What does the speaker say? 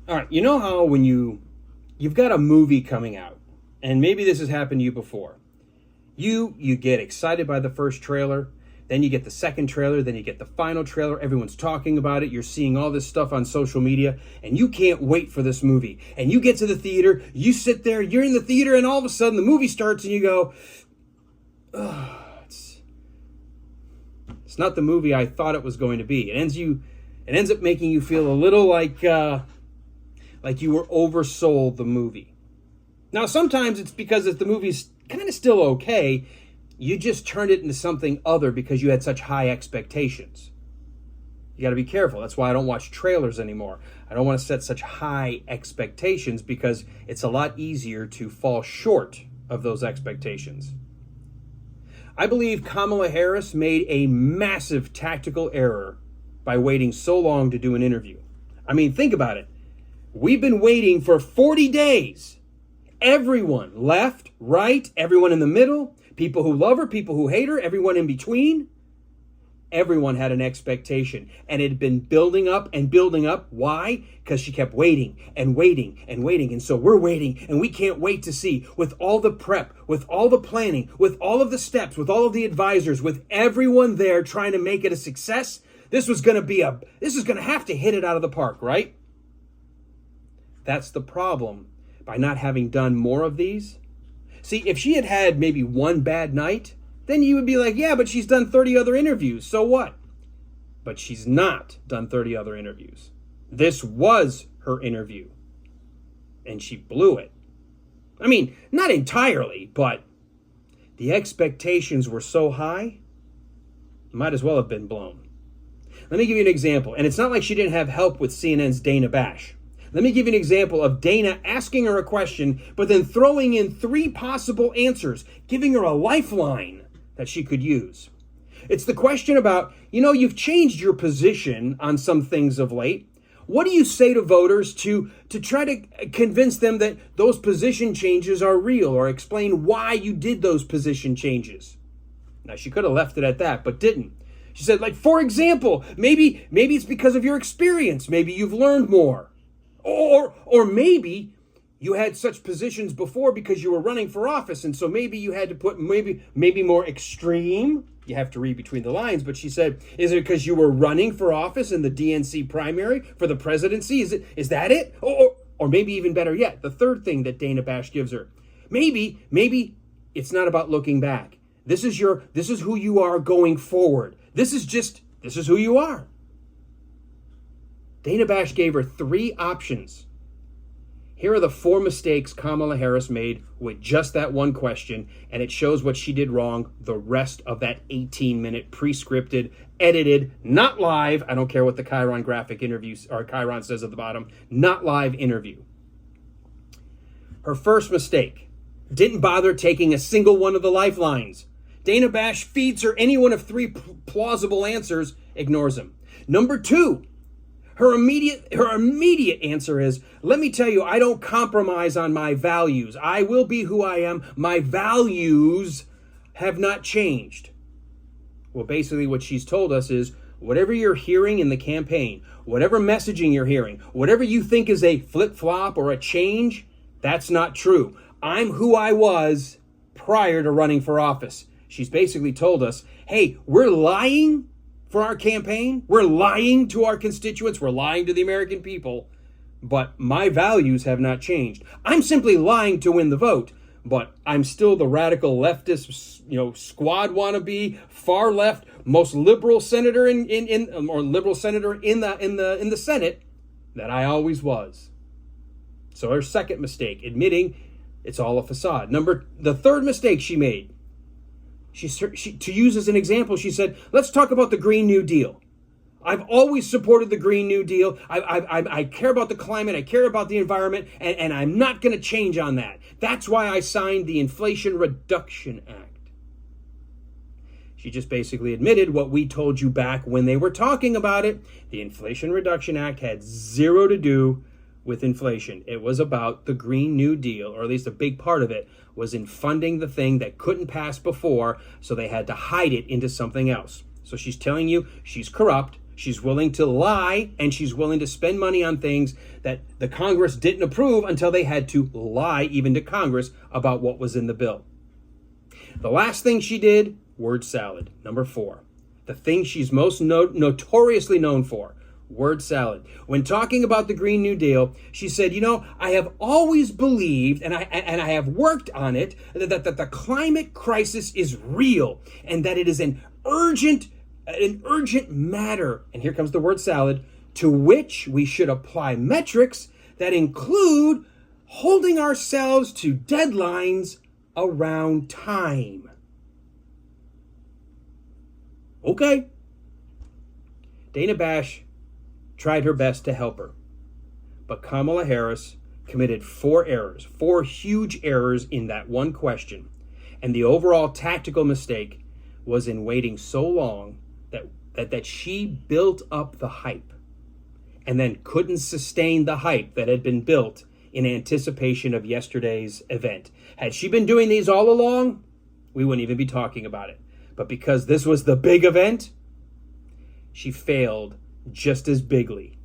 All right, you know how when you've got a movie coming out, and maybe this has happened to you before. You get excited by the first trailer, then you get the second trailer, then you get the final trailer. Everyone's talking about it. You're seeing all this stuff on social media, and you can't wait for this movie. And you get to the theater, you sit there, you're in the theater, and all of a sudden the movie starts, and you go, "Oh, it's not the movie I thought it was going to be." It ends up making you feel a little like you were oversold the movie. Now, sometimes it's because if the movie's kind of still okay, you just turned it into something other because you had such high expectations. You got to be careful. That's why I don't watch trailers anymore. I don't want to set such high expectations because it's a lot easier to fall short of those expectations. I believe Kamala Harris made a massive tactical error by waiting so long to do an interview. I mean, think about it. We've been waiting for 40 days. Everyone, left, right, everyone in the middle, people who love her, people who hate her, everyone in between. Everyone had an expectation, and it had been building up and building up. Why? Because she kept waiting and waiting and waiting. And so we're waiting, and we can't wait to see, with all the prep, with all the planning, with all of the steps, with all of the advisors, with everyone there trying to make it a success. This is going to have to hit it out of the park, right? That's the problem by not having done more of these. See, if she had had maybe one bad night, then you would be like, yeah, but she's done 30 other interviews. So what? But she's not done 30 other interviews. This was her interview. And she blew it. I mean, not entirely, but the expectations were so high, might as well have been blown. Let me give you an example. And it's not like she didn't have help with CNN's Dana Bash. Let me give you an example of Dana asking her a question, but then throwing in 3 possible answers, giving her a lifeline that she could use. It's the question about, you've changed your position on some things of late. What do you say to voters to try to convince them that those position changes are real, or explain why you did those position changes? Now, she could have left it at that, but didn't. She said, for example, maybe it's because of your experience. Maybe you've learned more. Or maybe you had such positions before because you were running for office, and so maybe you had to put maybe more extreme. You have to read between the lines, but she said, is it because you were running for office in the DNC primary for the presidency? Is that it? Or maybe even better yet, the third thing that Dana Bash gives her. Maybe it's not about looking back. This is who you are going forward. This is who you are. Dana Bash gave her 3 options. Here are the 4 mistakes Kamala Harris made with just that one question, and it shows what she did wrong the rest of that 18-minute pre-scripted, edited, not live, I don't care what the Chiron graphic interview or Chiron says at the bottom, not live interview. Her first mistake, didn't bother taking a single one of the lifelines. Dana Bash feeds her any one of 3 plausible answers, ignores them. Number 2, her immediate answer is, let me tell you, I don't compromise on my values. I will be who I am. My values have not changed. Well, basically what she's told us is, whatever you're hearing in the campaign, whatever messaging you're hearing, whatever you think is a flip-flop or a change, that's not true. I'm who I was prior to running for office. She's basically told us, hey, we're lying for our campaign. We're lying to our constituents. We're lying to the American people. But my values have not changed. I'm simply lying to win the vote. But I'm still the radical leftist, squad wannabe, far left, most liberal senator in the Senate that I always was. So her second mistake, admitting it's all a facade. The third mistake she made. She, to use as an example, she said, let's talk about the Green New Deal. I've always supported the Green New Deal. I care about the climate. I care about the environment, and I'm not going to change on that. That's why I signed the Inflation Reduction Act. She just basically admitted what we told you back when they were talking about it. The Inflation Reduction Act had 0 to do with inflation. It was about the Green New Deal, or at least a big part of it was in funding the thing that couldn't pass before, so they had to hide it into something else. So she's telling you she's corrupt. She's willing to lie, and she's willing to spend money on things that the Congress didn't approve until they had to lie even to Congress about what was in the bill. The last thing she did, word salad. Number 4. The thing she's most notoriously known for, word salad. When talking about the Green New Deal, she said, I have always believed, and I have worked on it, that the climate crisis is real, and that it is an urgent matter, and here comes the word salad, to which we should apply metrics that include holding ourselves to deadlines around time. Okay. Dana Bash tried her best to help her, but Kamala Harris committed 4 errors, 4 huge errors in that one question, and the overall tactical mistake was in waiting so long that she built up the hype and then couldn't sustain the hype that had been built in anticipation of yesterday's event. Had she been doing these all along, we wouldn't even be talking about it. But because this was the big event, she failed just as bigly